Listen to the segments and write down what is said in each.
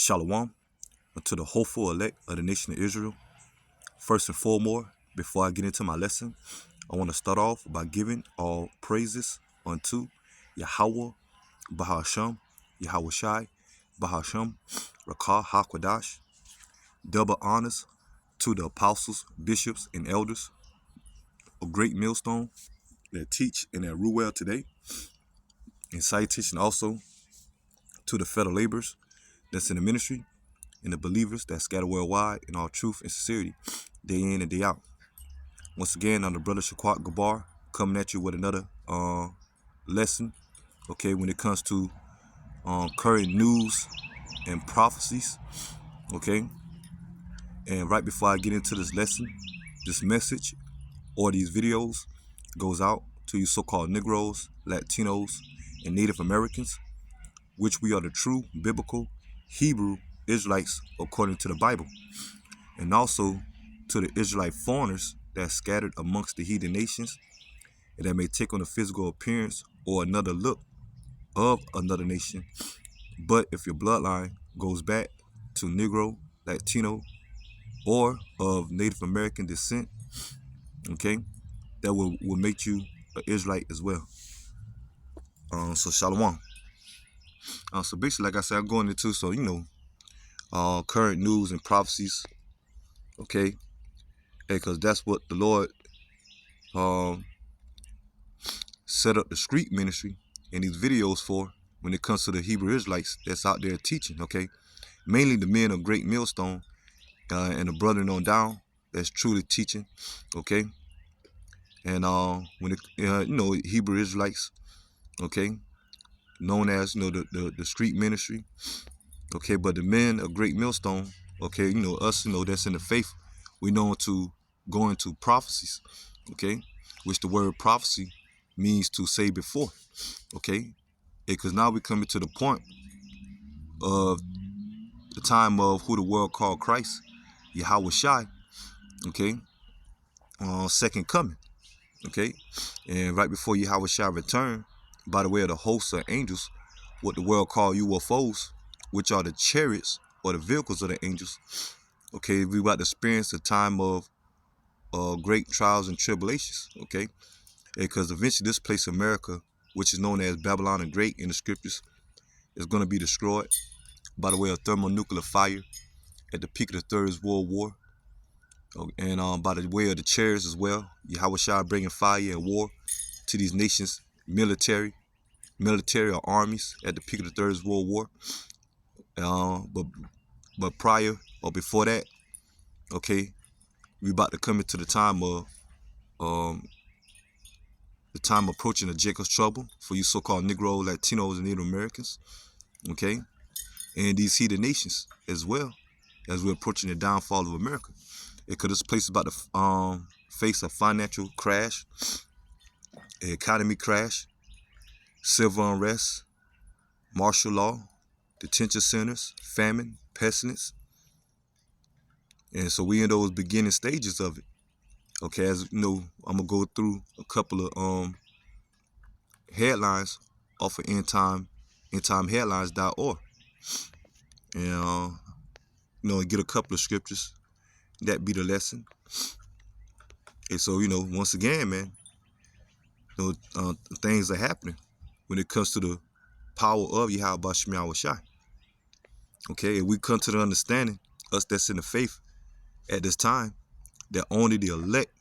Shalom unto the hopeful elect of the nation of Israel. First and foremost, before I get into my lesson, I want to start off by giving all praises unto Yahweh, Bahasham, Yahweh Shai, Bahasham, Rakah HaKodash. Double honors to the apostles, bishops, and elders of Great Millstone that teach and that rule well today. And salutation also to the fellow laborers that's in the ministry and the believers that scatter worldwide in all truth and sincerity, day in and day out. Once again, I'm the brother Shaquat Gabar coming at you with another lesson, okay, when it comes to current news and prophecies, okay. And right before I get into this lesson, this message or these videos goes out to you so-called Negroes, Latinos, and Native Americans, which we are the true biblical Hebrew Israelites according to the Bible, and also to the Israelite foreigners that are scattered amongst the heathen nations and that may take on a physical appearance or another look of another nation. But if your bloodline goes back to Negro, Latino, or of Native American descent, okay, that will make you an Israelite as well. So Shalom. So basically, like I said, I'm going into, current news and prophecies, okay, because that's what the Lord set up the street ministry and these videos for when it comes to the Hebrew Israelites that's out there teaching, okay? Mainly the men of Great Millstone and the brethren on down that's truly teaching, okay? And when it, Hebrew Israelites, okay, known as, the street ministry, okay? But the men of Great Millstone, okay, us, that's in the faith, we know to go into prophecies, okay? Which the word prophecy means to say before, okay? Because now we're coming to the point of the time of who the world called Christ, Yahweh Shai, okay, second coming, okay, and right before Yahweh Shai return, by the way of the hosts of angels, what the world called UFOs, which are the chariots or the vehicles of the angels, okay, we about to experience a time of great trials and tribulations, okay, because eventually this place, America, which is known as Babylon the Great in the scriptures, is going to be destroyed by the way of thermonuclear fire at the peak of the Third World War, and by the way of the chariots as well. Yahweh Shai bringing fire and war to these nations, military or armies at the peak of the Third World War. But prior or before that, okay, we about to come into the time of approaching the Jacob's trouble for you so-called Negro, Latinos, and Native Americans, okay, and these heathen nations as well, as we're approaching the downfall of America. Because this place is about to face a financial crash, an economy crash, civil unrest, martial law, detention centers, famine, pestilence. And so we in those beginning stages of it. Okay, as you know, I'm going to go through a couple of headlines off of endtimeheadlines.org. And, and get a couple of scriptures. That be the lesson. And so, once again, man, things are happening when it comes to the power of Yahweh Shai. Okay, and we come to the understanding, us that's in the faith at this time, that only the elect,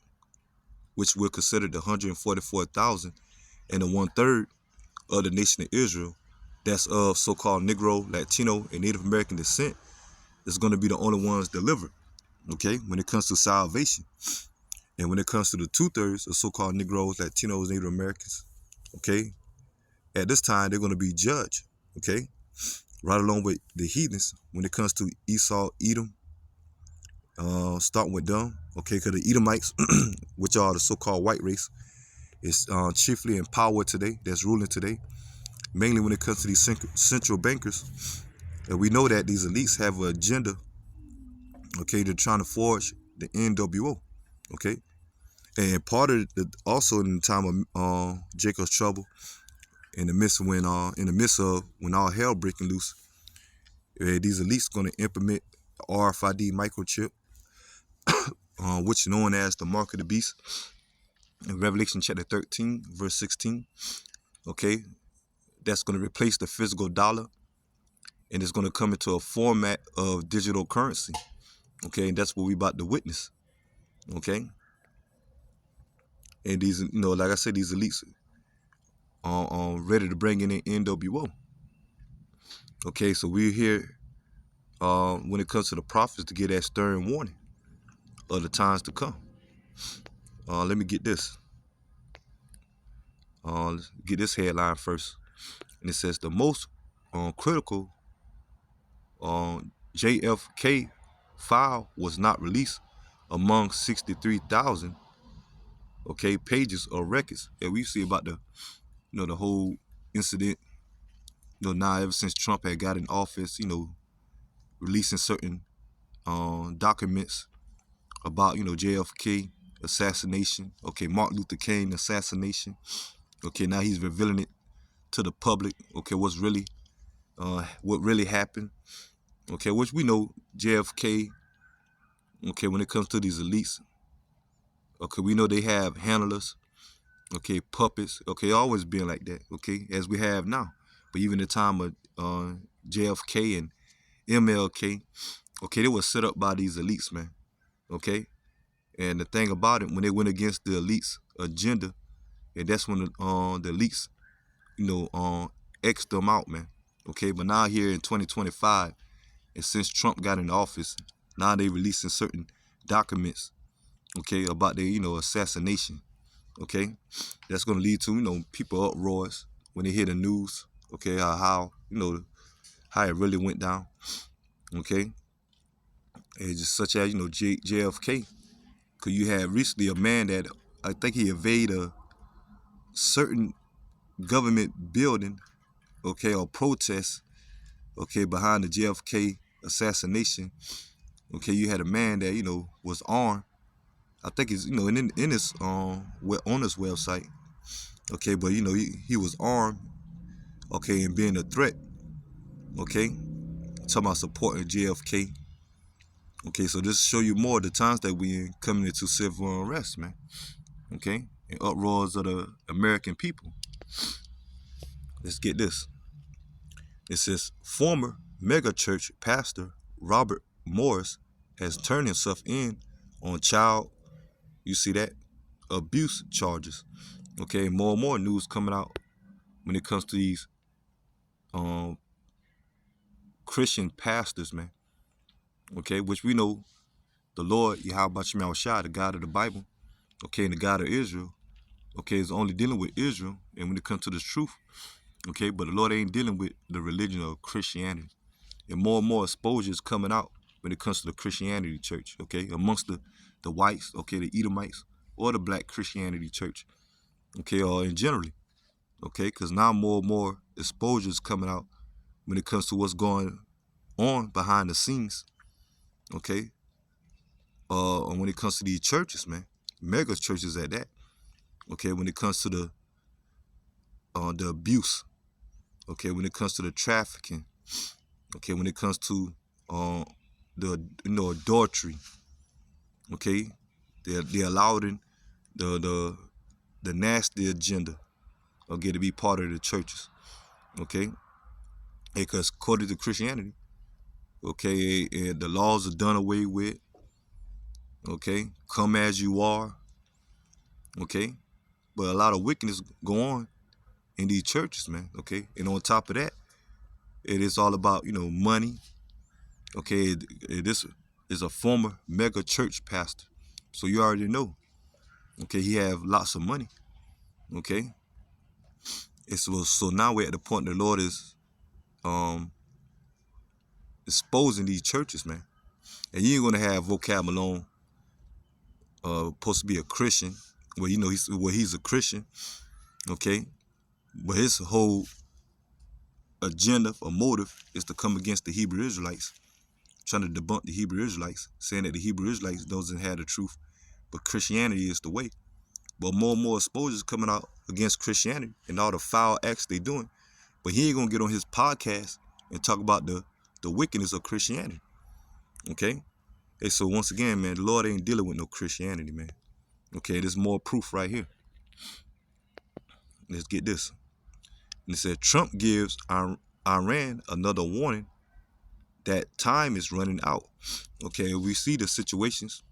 which we're considered the 144,000 and the 1/3 of the nation of Israel, that's of so-called Negro, Latino, and Native American descent, is going to be the only ones delivered, okay, when it comes to salvation. And when it comes to the 2/3 of so-called Negroes, Latinos, Native Americans, okay, at this time, they're going to be judged, okay, right along with the heathens when it comes to Esau, Edom, starting with them, okay, because the Edomites, which are the so-called white race, is chiefly in power today, that's ruling today, mainly when it comes to these central bankers. And we know that these elites have an agenda, okay, they're trying to forge the NWO, okay, and part of also in the time of Jacob's trouble, in the midst of when all hell breaking loose, These elites going to implement the RFID microchip, which is known as the mark of the beast in Revelation chapter 13, verse 16. Okay, that's going to replace the physical dollar, and it's going to come into a format of digital currency. Okay, and that's what we about to witness. Okay, and these, like I said, these elites are ready to bring in the NWO. Okay, so we're here when it comes to the prophets to get that stern warning of the times to come. Let me get this. Let's get this headline first. And it says the most critical JFK file was not released among 63,000 pages of records. And we see about the the whole incident. Now ever since Trump had got in office, releasing certain documents about JFK assassination. Okay, Martin Luther King assassination. Okay, now he's revealing it to the public. Okay, what really happened. Okay, which we know JFK. Okay, when it comes to these elites. Okay, we know they have handlers. Okay, puppets. Okay, always been like that. Okay, as we have now. But even the time of JFK and MLK. Okay, they were set up by these elites, man. Okay, and the thing about it, when they went against the elites' agenda, and that's when the elites, X them out, man. Okay, but now here in 2025, and since Trump got in office, now they releasing certain documents, okay, about their, assassination. Okay, that's gonna lead to, people uproars when they hear the news. Okay, how how it really went down. Okay, and just such as JFK, cause you had recently a man that I think he evaded a certain government building, okay, or protest, okay, behind the JFK assassination. Okay, you had a man that was armed. I think it's in his on his website. Okay, but he was armed. Okay, and being a threat. Okay, talking about supporting JFK. Okay, so this show you more of the times that we in coming into civil unrest, man. Okay, and uproars of the American people. Let's get this. It says former megachurch pastor Robert Morris has turned himself in on child, you see that, abuse charges. Okay, more and more news coming out when it comes to these Christian pastors, man. Okay, which we know the Lord, Yahweh Shema Shai, the God of the Bible, okay, and the God of Israel, okay, is only dealing with Israel. And when it comes to this truth, okay, but the Lord ain't dealing with the religion of Christianity. And more exposure is coming out when it comes to the Christianity church, okay, amongst the whites, okay, the Edomites, or the black Christianity church, okay, or in generally, okay, because now more and more exposure is coming out when it comes to what's going on behind the scenes, okay, and when it comes to these churches, man, mega churches at that, okay, when it comes to the abuse, okay, when it comes to the trafficking, okay, when it comes to the adultery, okay, they're allowing the nasty agenda, okay, to be part of the churches, okay, because according to Christianity, okay, and the laws are done away with, okay, come as you are, okay, but a lot of wickedness go on in these churches, man, okay, and on top of that, it is all about money, okay. This is a former mega church pastor, so you already know, okay, he have lots of money, okay. So now we're at the point the Lord is exposing these churches, man. And you ain't gonna have vocab alone, supposed to be a Christian. Well, he's a Christian, okay. But his whole agenda or motive is to come against the Hebrew Israelites, trying to debunk the Hebrew Israelites, saying that the Hebrew Israelites doesn't have the truth, but Christianity is the way. But more and more exposure is coming out against Christianity and all the foul acts they doing. But he ain't gonna get on his podcast and talk about the the wickedness of Christianity. Okay? Hey, so once again, man, the Lord ain't dealing with no Christianity, man. Okay, there's more proof right here. Let's get this. And it said Trump gives Iran another warning that time is running out. Okay, we see the situations,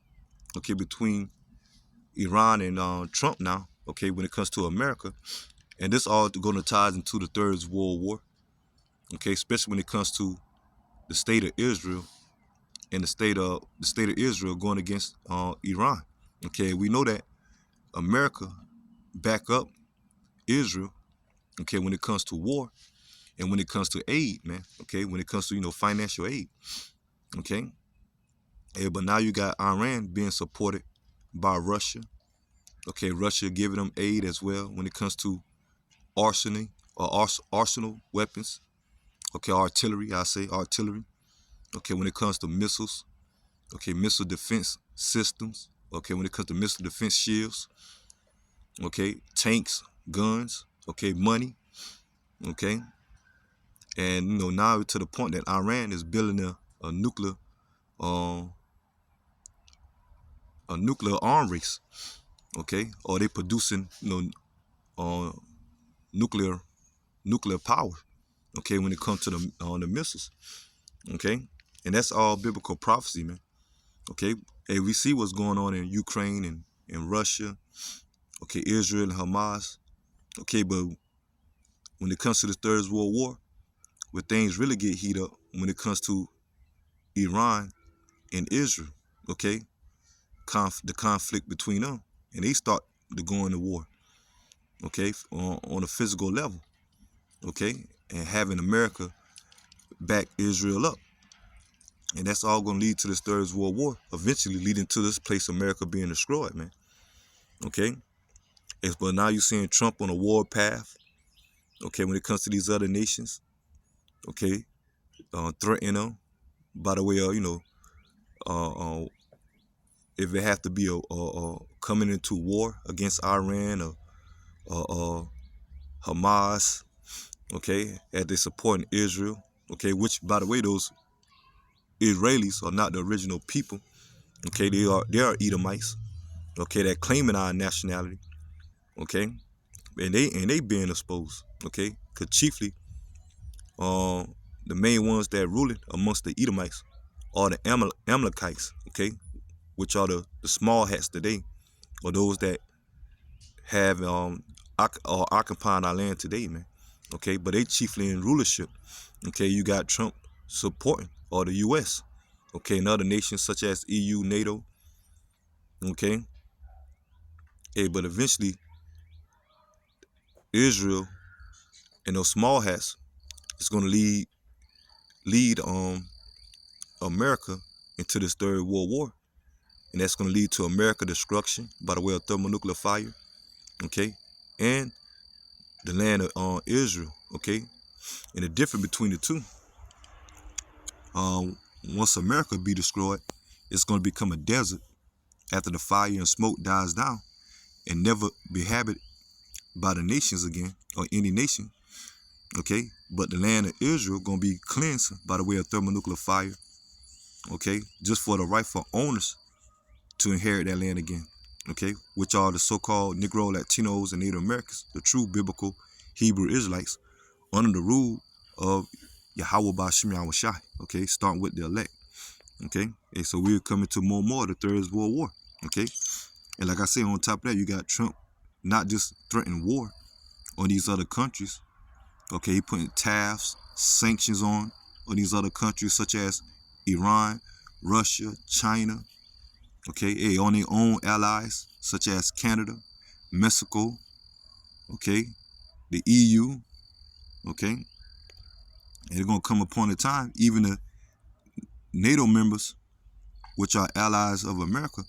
okay, between Iran and Trump now, okay, when it comes to America. And this all going to ties into the Third World War, okay, especially when it comes to the state of Israel and the state of Israel going against Iran. Okay, we know that America back up Israel, okay, when it comes to war and when it comes to aid, man, okay, when it comes to, financial aid, okay. Yeah, but now you got Iran being supported by Russia, okay, Russia giving them aid as well when it comes to arsenal weapons, okay, artillery, I say artillery, okay, when it comes to missiles, okay, missile defense systems, okay, when it comes to missile defense shields, okay, tanks, guns, okay, money, okay, and now to the point that Iran is building a nuclear arm race, okay, or they producing nuclear power, okay, when it comes to the missiles, okay, and that's all biblical prophecy, man, okay. Hey, we see what's going on in Ukraine and Russia, okay, Israel and Hamas, okay, but when it comes to the Third World War, where things really get heated up when it comes to Iran and Israel, okay, the conflict between them, and they start to go into war, okay, on a physical level, okay, and having America back Israel up. And that's all going to lead to this Third World War, eventually leading to this place America being destroyed, man. Okay? But now you're seeing Trump on a war path, okay, when it comes to these other nations, okay, threatening them by the way of, if it has to be coming into war against Iran or Hamas, okay, as they supporting Israel, okay, which, by the way, those Israelis are not the original people, okay, they are Edomites, okay, that claiming our nationality, okay, and they being exposed, okay, because chiefly the main ones that ruling amongst the Edomites are the Amalekites, okay, which are the small hats today, or those that have occupying our land today, man, okay, but they chiefly in rulership, okay. You got Trump supporting, or the U.S., okay, and other nations such as EU, NATO, okay. Hey, but eventually Israel and those small hats is going to lead America into this Third World War, and that's going to lead to America destruction by the way of thermonuclear fire, okay, and the land of Israel, okay. And the difference between the two, once America be destroyed, it's going to become a desert after the fire and smoke dies down and never be inhabited by the nations again, or any nation, okay. But the land of Israel going to be cleansed by the way of thermonuclear fire, okay, just for the rightful owners to inherit that land again, okay, which are the so-called Negro, Latinos, and Native Americans, the true biblical Hebrew Israelites, under the rule of Yahweh Ba'Shem Yahushai, okay, starting with the elect, okay. And so we're coming to more of the Third World War, okay. And like I say, on top of that, you got Trump not just threatening war on these other countries, okay, he putting tariffs, sanctions on these other countries such as Iran, Russia, China, okay, hey, on their own allies such as Canada, Mexico, okay, the EU, okay. And it's going to come upon a time, even the NATO members, which are allies of America,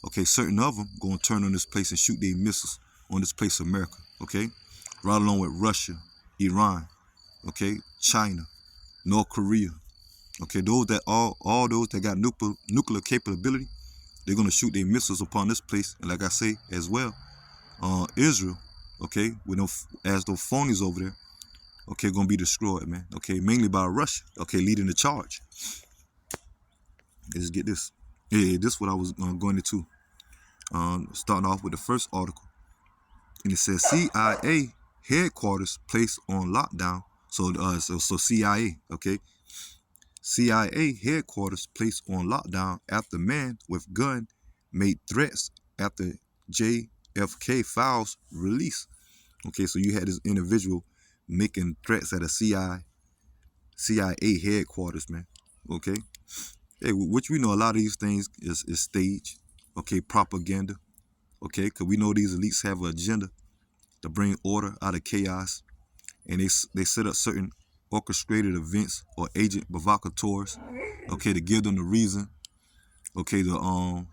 okay, certain of them going to turn on this place and shoot their missiles on this place of America, okay, right along with Russia, Iran, okay, China, North Korea, okay, those that all those that got nuclear capability, they're going to shoot their missiles upon this place. And like I say as well, Israel, okay, with as those phonies over there, okay, gonna be destroyed, man. Okay, mainly by Russia. Okay, leading the charge. Let's get this. Yeah, this is what I was going into. Starting off with the first article, and it says CIA headquarters placed on lockdown. So CIA, okay, CIA headquarters placed on lockdown after man with gun made threats after JFK files release. Okay, so you had this individual making threats at a CIA headquarters, man. Okay, hey, which we know a lot of these things is staged. Okay, propaganda. Okay, because we know these elites have an agenda to bring order out of chaos, and they set up certain orchestrated events or agent provocateurs. Okay, to give them the reason. Okay, to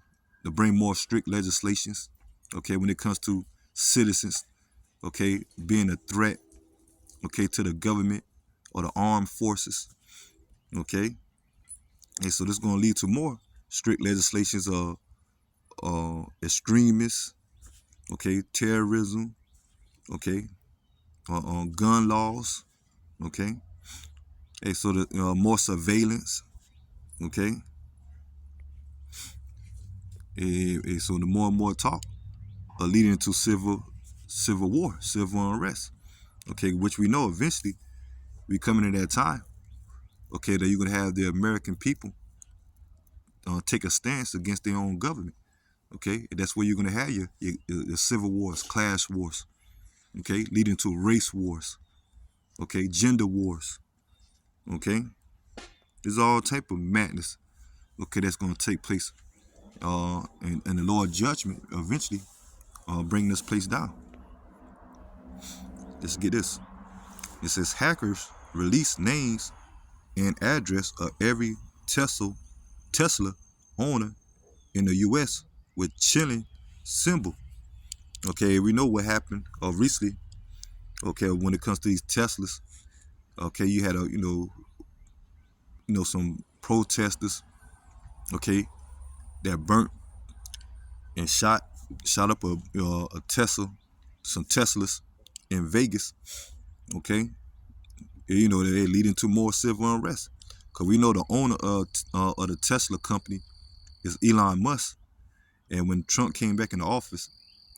bring more strict legislations. Okay, when it comes to citizens. Okay, being a threat. Okay, to the government or the armed forces. Okay, and so this is going to lead to more strict legislations of extremists. Okay, terrorism. Okay, gun laws. Okay, hey, so the more surveillance. Okay, so the more and more talk are leading to civil war, civil unrest. Okay, which we know eventually we coming to that time. Okay, that you're gonna have the American people take a stance against their own government. Okay, and that's where you're gonna have your civil wars, class wars. Okay, leading to race wars. Okay, gender wars. Okay, there's all type of madness. Okay, that's gonna take place. And the Lord judgment eventually bring this place down. Let's get this. It says hackers release names and address of every Tesla owner in the U.S. with chilling symbol. Okay, we know what happened recently. Okay, when it comes to these Teslas. Okay, you had some protesters. Okay, that burnt and shot up a Tesla, some Teslas in Vegas. Okay, they're leading to more civil unrest. Cause we know the owner of the Tesla company is Elon Musk, and when Trump came back in the office,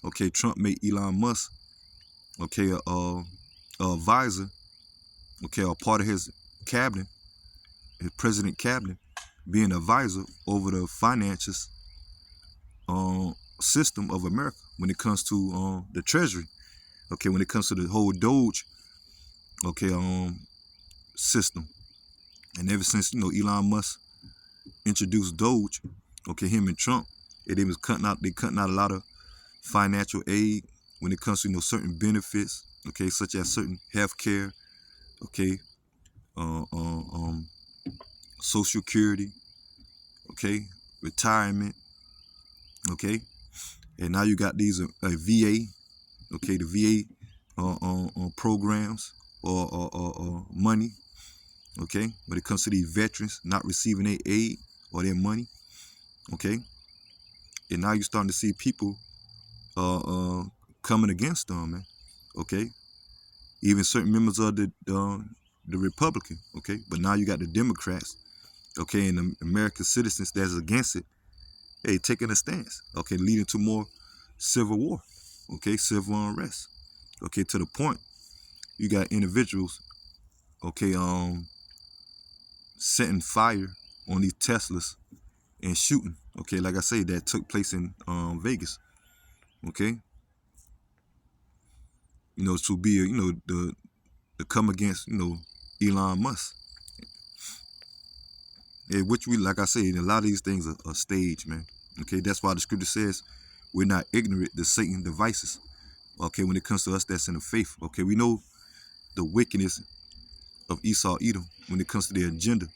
okay, Trump made Elon Musk, okay, a advisor, okay, a part of his cabinet, his president cabinet, being an advisor over the finances system of America when it comes to the Treasury. Okay, when it comes to the whole Doge, okay, system. And ever since Elon Musk introduced Doge, okay, him and Trump, they was cutting out a lot of financial aid when it comes to certain benefits, okay, such as certain health care, okay, uh, uh, um, social security, okay, retirement, okay, and now you got these VA, okay, the VA programs or money, okay, when it comes to these veterans not receiving their aid or their money, okay, and now you're starting to see people coming against them, man, okay, even certain members of the Republican, okay, but now you got the Democrats, okay, and the American citizens that's against it, hey, taking a stance, okay, leading to more civil war, okay, civil unrest, okay, to the point you got individuals, okay, setting fire on these Teslas and shooting, okay, like I say, that took place in Vegas, okay, to be to come against Elon Musk, which we, like I say, a lot of these things are staged, man. Okay, that's why the scripture says we're not ignorant to Satan's devices. Okay, when it comes to us that's in the faith, okay, we know the wickedness of Esau Edom when it comes to their agenda.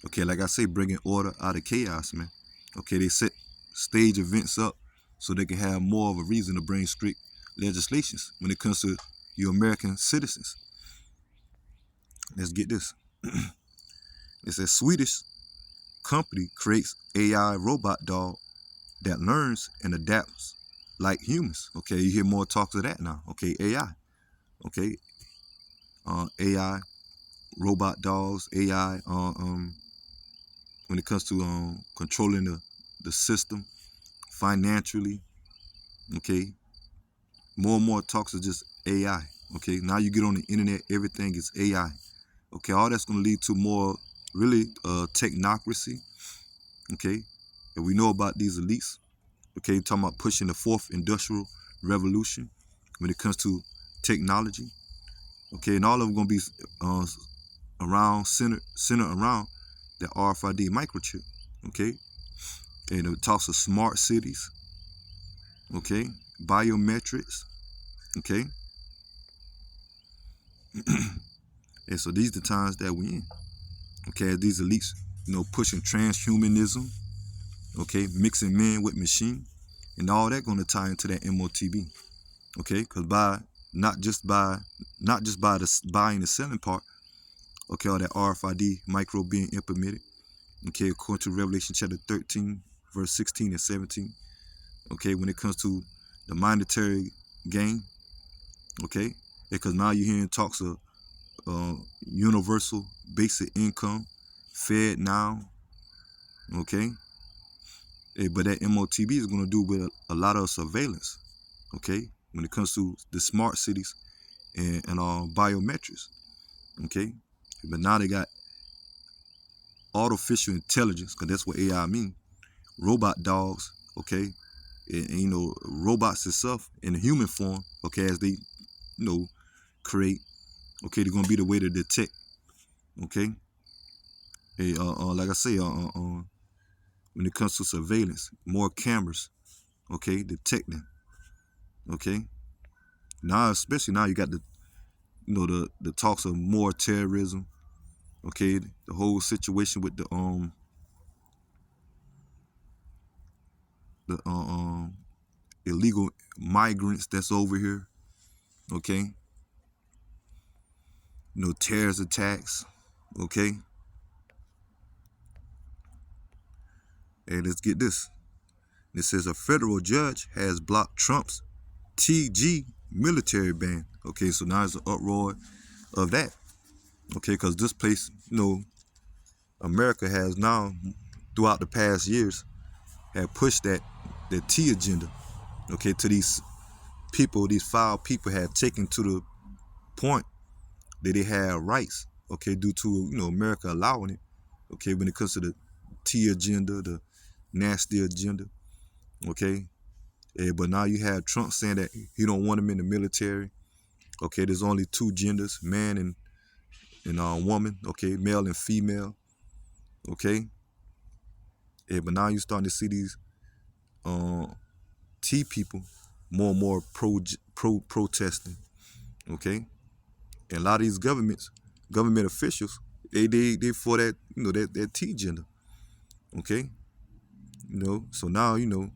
Okay, like I say, bringing order out of chaos, man. Okay, they set stage events up so they can have more of a reason to bring strict legislations when it comes to your American citizens. Let's get this. It says Swedish company creates AI robot dog that learns and adapts like humans. Okay, you hear more talk of that now. Okay, AI. Okay, AI, robot dogs, AI. When it comes to controlling the system financially, okay. More and more talks are just AI. Okay, now you get on the internet, everything is AI. Okay, all that's going to lead to more really technocracy. Okay, and we know about these elites. Okay, talking about pushing the fourth industrial revolution when it comes to technology. Okay, and all of them going to be uh, around center around the RFID microchip. Okay, and it talks of smart cities. Okay, biometrics. Okay, and so these are the times that we in. Okay, these elites, pushing transhumanism, okay, mixing men with machine, and all that going to tie into that MOTB, okay, because not just by the buying and selling part, okay, or that RFID micro being implemented, okay, according to Revelation chapter 13, verse 16 and 17, okay, when it comes to the monetary gain, okay, because now you're hearing talks of universal basic income, Fed now, okay. But that MOTB is going to do with a lot of surveillance, okay, when it comes to the smart cities and biometrics, okay. But now they got artificial intelligence, because that's what AI means, robot dogs, okay, and robots itself in the human form, okay, as they, create, okay, they're going to be the way to detect, okay. Like I say, when it comes to surveillance, more cameras, okay, detecting, okay. Now, especially now, you got the talks of more terrorism, okay, the whole situation with the illegal migrants that's over here, okay, terrorist attacks, okay. And let's get this. It says a federal judge has blocked Trump's TG military ban. Okay, so now it's an uproar of that. Okay, because this place, America has now, throughout the past years, have pushed that T agenda. Okay, to these people, these foul people have taken to the point that they have rights. Okay, due to America allowing it. Okay, when it comes to the T agenda, the nasty agenda. Okay, but now you have Trump saying that he don't want them in the military. Okay, there's only two genders, man and woman. Okay, male and female. Okay, but now you're starting to see these uh, T people more and more protesting. Okay, and a lot of these government officials, they for that that T gender. Okay, so now you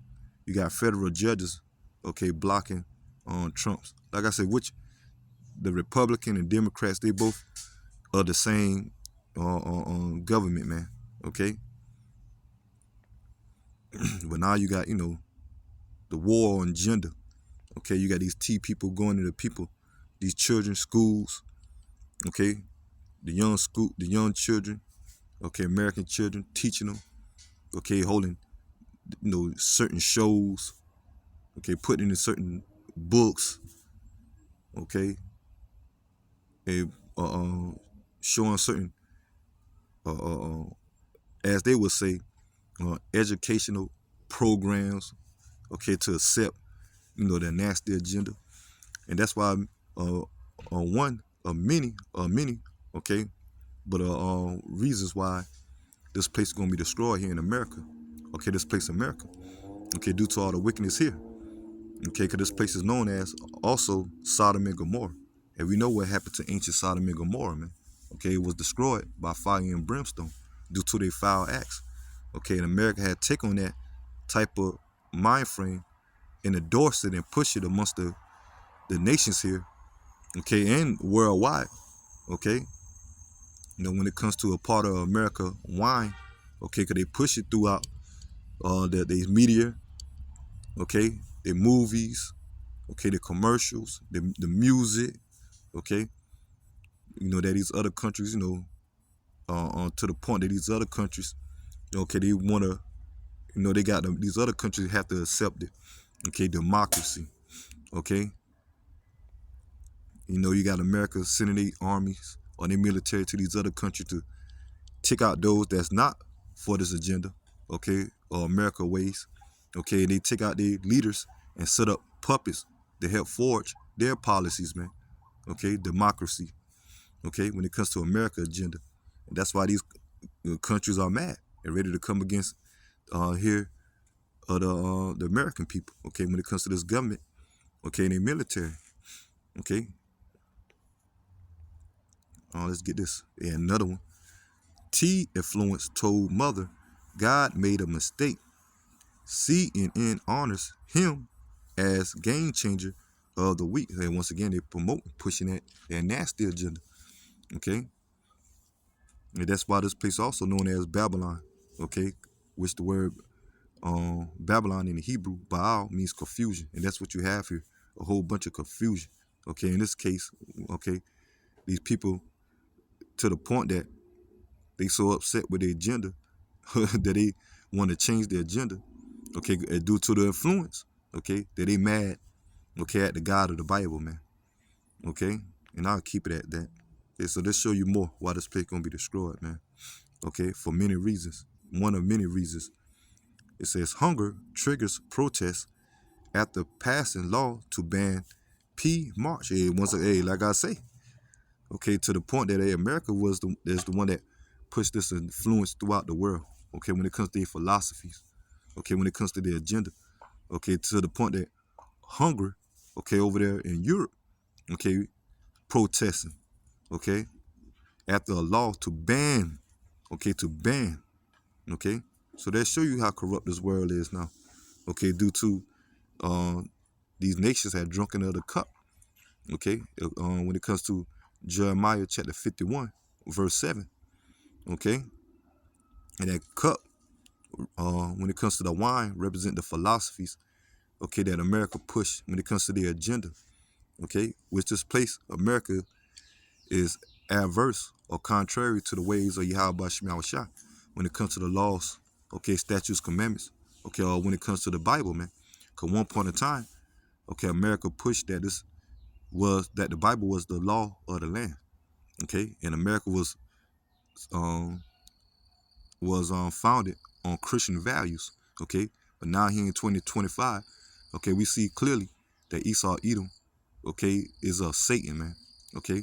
got federal judges, okay, blocking on Trump's. Like I said, which the Republican and Democrats, they both are the same government, man. Okay, but now you got the war on gender. Okay, you got these T people going to the people, these children, schools. Okay, the young children. Okay, American children, teaching them. Okay, holding certain shows. Okay, putting in certain books. Okay, and showing certain as they would say, educational programs. Okay, to accept their nasty agenda, and that's why one of many, okay, but reasons why this place is gonna be destroyed here in America. Okay, this place America. Okay, due to all the wickedness here. Okay, because this place is known as also Sodom and Gomorrah, and we know what happened to ancient Sodom and Gomorrah, man. Okay, it was destroyed by fire and brimstone due to their foul acts. Okay, and America had taken on that type of mind frame and endorsed it and pushed it amongst the nations here, okay, and worldwide, okay. When it comes to a part of America wine, okay, because they push it throughout the media, okay, the movies, okay, the commercials, the music, okay, that these other countries, to the point that these other countries, okay, they want to, they got them, these other countries have to accept it. Okay, democracy. Okay, you got America sending their armies or their military to these other countries to check out those that's not for this agenda. Okay, or America ways. Okay, and they take out their leaders and set up puppets to help forge their policies, man. Okay, democracy. Okay, when it comes to America agenda, and that's why these countries are mad and ready to come against here the American people. Okay, when it comes to this government, okay, and their military. Okay, let's get this. And another one. T influence told mother God made a mistake. CNN honors him as game changer of the week. And once again, they promote pushing that nasty agenda. Okay, and that's why this place also known as Babylon. Okay, which the word Babylon in the Hebrew, Baal, means confusion, and that's what you have here, a whole bunch of confusion. Okay, in this case, okay, these people to the point that they so upset with their agenda that they want to change their agenda. Okay, due to the influence. Okay, that they mad. Okay, at the God of the Bible, man. Okay, and I'll keep it at that. Okay, so this show you more why this place gonna be destroyed, man. Okay, for many reasons. One of many reasons. It says hunger triggers protests after passing law to ban March. Hey, like I say, okay, to the point that America is the one that pushed this influence throughout the world. Okay, when it comes to their philosophies. Okay, when it comes to their agenda. Okay, to the point that hunger, okay, over there in Europe, okay, protesting, okay, after a law to ban, okay. So that show you how corrupt this world is now. Okay, due to uh, these nations have drunken of the cup. Okay, when it comes to Jeremiah chapter 51, verse 7. Okay, and that cup, when it comes to the wine, represent the philosophies. Okay, that America push when it comes to their agenda. Okay, which this place, America, is adverse or contrary to the ways of Yahweh Shema Shah when it comes to the laws, okay, statutes, commandments, okay, or when it comes to the Bible, man. Because one point in time, okay, America pushed that that the Bible was the law of the land, okay, and America um founded on Christian values, okay, but now here in 2025, okay, we see clearly that Esau Edom, okay, is of Satan, man, okay,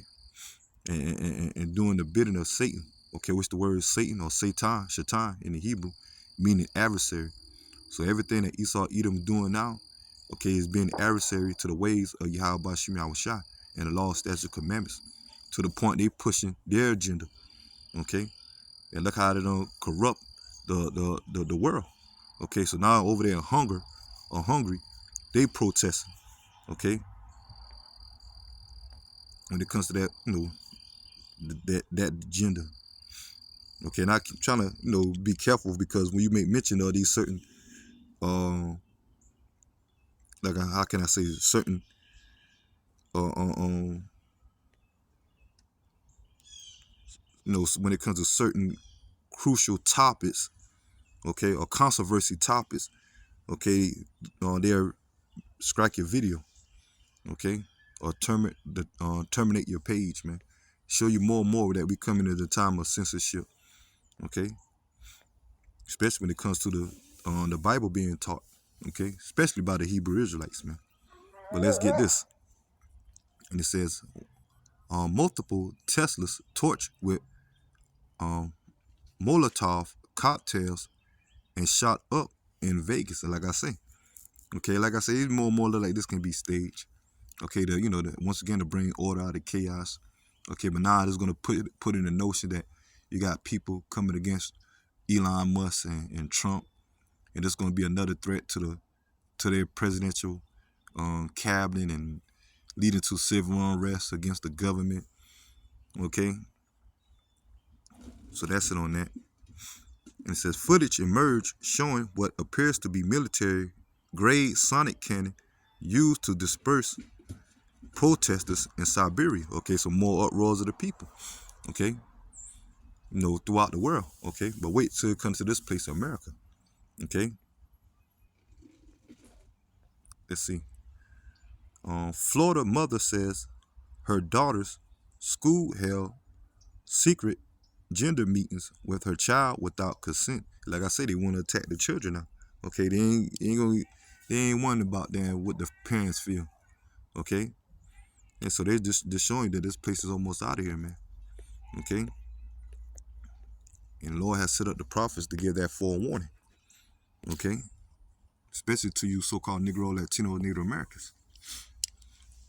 and doing the bidding of Satan, okay, which the word is Satan or Satan, Shaitan in the Hebrew, meaning adversary. So everything that Esau Edom doing now, okay, is being adversary to the ways of Yahweh Shem Yahushua and the law, statutes, commandments, to the point they pushing their agenda, okay, and look how they don't corrupt the world, okay. So now over there in hungry, they protesting, okay, when it comes to that, that agenda. Okay, and I keep trying to, be careful because when you make mention of these certain, like how can I say certain, uh, uh, um, when it comes to certain crucial topics, okay, or controversy topics, okay, they'll strike your video, okay, or terminate your page, man. Show you more and more that we coming to the time of censorship, okay, especially when it comes to the Bible being taught, okay, especially by the Hebrew Israelites, man. But let's get this. And it says, multiple Teslas torched with um, Molotov cocktails and shot up in Vegas. And like I say, okay, like I say, it's more and more like this can be staged. Okay, once again to bring order out of chaos. Okay, but now it's gonna put in the notion that you got people coming against Elon Musk and Trump, and it's gonna be another threat to their presidential cabinet and leading to civil unrest against the government. Okay, so that's it on that. And it says footage emerged showing what appears to be military grade sonic cannon used to disperse protesters in Siberia. Okay, so more uproars of the people. Okay, throughout the world. Okay, but wait till it comes to this place, America. Okay, let's see. Florida mother says her daughter's school held secret gender meetings with her child without consent. Like I said, they want to attack the children now. Okay, they ain't worrying about damn what the parents feel. Okay, and so they're just showing that this place is almost out of here, man. Okay, and the Lord has set up the prophets to give that forewarning. Okay, especially to you so-called Negro, Latino, Native Americans.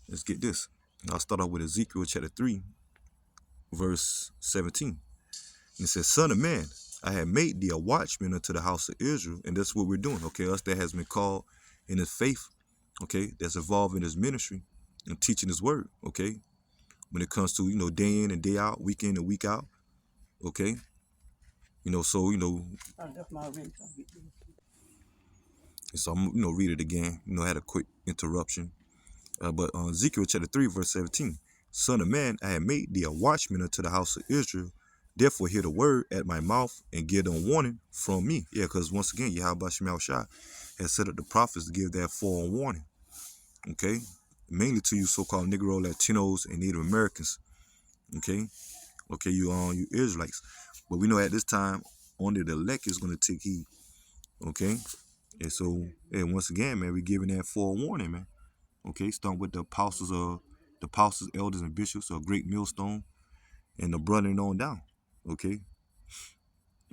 Let's get this. I'll start off with Ezekiel chapter 3, verse 17. And it says, Son of man, I have made thee a watchman unto the house of Israel. And that's what we're doing. Okay, us that has been called in his faith. Okay, that's involved in his ministry and teaching his word. Okay, when it comes to, day in and day out, week in and week out. Okay, so, so I'm, read it again. I had a quick interruption. But Ezekiel chapter 3, verse 17. Son of man, I have made thee a watchman unto the house of Israel. Therefore hear the word at my mouth and give them warning from me. Yeah, because once again, Yahweh Shemel Shai has set up the prophets to give that forewarning. Okay? Mainly to you so-called Negro, Latinos, and Native Americans. Okay? Okay, you Israelites. But we know at this time, only the elect is going to take heed. Okay? And so, once again, man, we're giving that forewarning, man. Okay, starting with the apostles, elders, and bishops, a great millstone, and the brother and on down. Okay,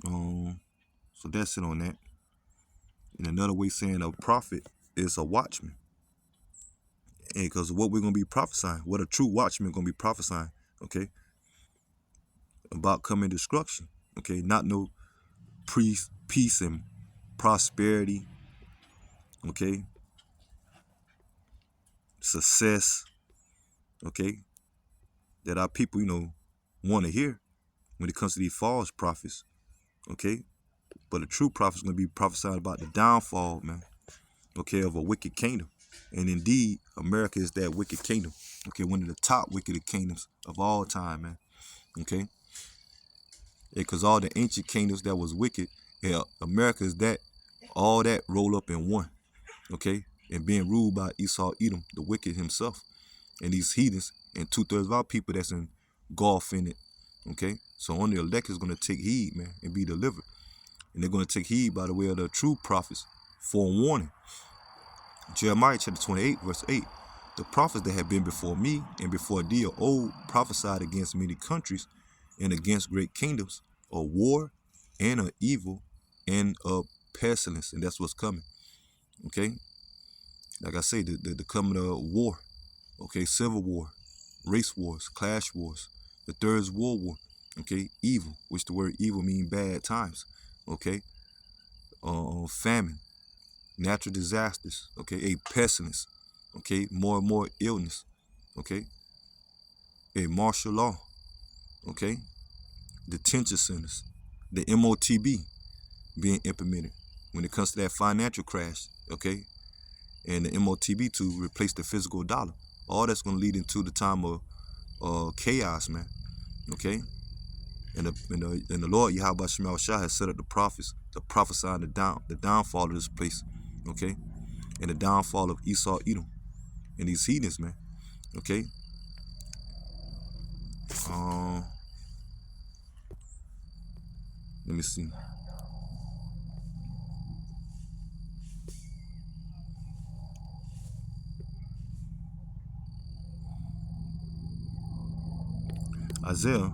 so that's it on that. And another way saying a prophet is a watchman, and because what we're gonna be prophesying, what a true watchman gonna be prophesying. Okay, about coming destruction. Okay, not no peace and prosperity. Okay, success. Okay, that our people, want to hear when it comes to these false prophets. Okay, but a true prophet is going to be prophesying about the downfall, man. Okay, of a wicked kingdom. And indeed, America is that wicked kingdom. Okay, one of the top wicked kingdoms of all time, man. Okay, because all the ancient kingdoms that was wicked, America is that, all that roll up in one. Okay, and being ruled by Esau Edom, the wicked himself, and these heathens, and 2/3 of our people that's engulfed in it. Okay, so only the elect is going to take heed, man, and be delivered. And they're going to take heed by the way of the true prophets, forewarning. Jeremiah chapter 28, verse 8. The prophets that have been before me and before thee of old prophesied against many countries and against great kingdoms of war and of evil and of pestilence. And that's what's coming. Okay? Like I say, the coming of war. Okay? Civil war, race wars, clash wars. The third world war. Okay? Evil, which the word evil means bad times. Okay? Famine, natural disasters, okay, a pestilence, okay, more and more illness, okay, a martial law, okay, detention centers, the MOTB being implemented when it comes to that financial crash, okay, and the MOTB to replace the physical dollar. All that's going to lead into the time of chaos, man, okay. And the Lord Yahweh Shemel Shah has set up the prophets to prophesy the downfall of this place, okay, and the downfall of Esau Edom and these heathens, man, okay. Let me see. Isaiah.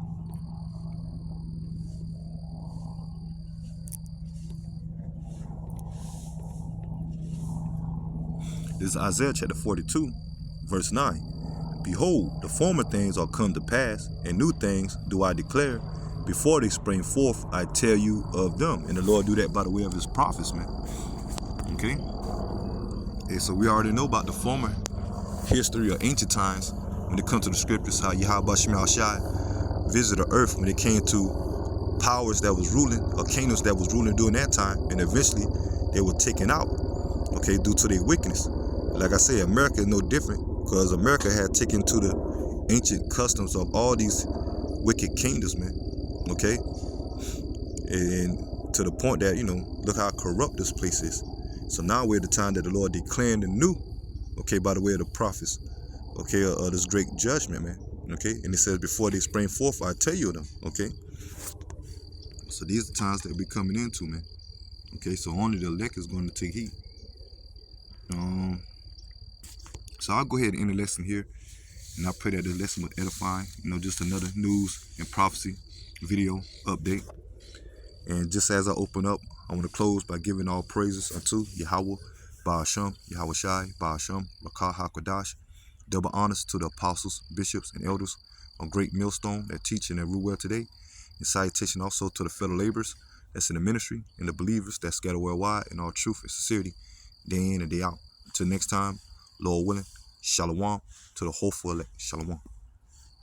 This is Isaiah chapter 42, verse 9. Behold, the former things are come to pass, and new things do I declare. Before they spring forth, I tell you of them. And the Lord do that by the way of his prophets, man. Okay? And so we already know about the former history of ancient times when it comes to the scriptures, how Yahweh Shemel Shai visited the earth when it came to powers that was ruling, or kingdoms that was ruling during that time, and eventually they were taken out, okay, due to their wickedness. Like I say, America is no different, because America had taken to the ancient customs of all these wicked kingdoms, man. Okay, and to the point that, look how corrupt this place is. So now we're at the time that the Lord declaring the new, okay, by the way of the prophets, okay, of this great judgment, man. Okay, and it says, before they spring forth, I tell you them. Okay, so these are the times that we're coming into, man. Okay, so only the elect is going to take heed. So I'll go ahead and end the lesson here, and I pray that this lesson will edify. Just another news and prophecy video update. And just as I open up, I want to close by giving all praises unto Yahweh, Ba'asham, Yahweh Shai, Ba'asham, Rakah HaKadosh. Double honors to the apostles, bishops, and elders on Great Millstone that teach and that rule well today. And salutation also to the fellow laborers that's in the ministry and the believers that scatter worldwide in all truth and sincerity, day in and day out. Until next time, Lord willing, Shalom to the hopeful elect. Shalom.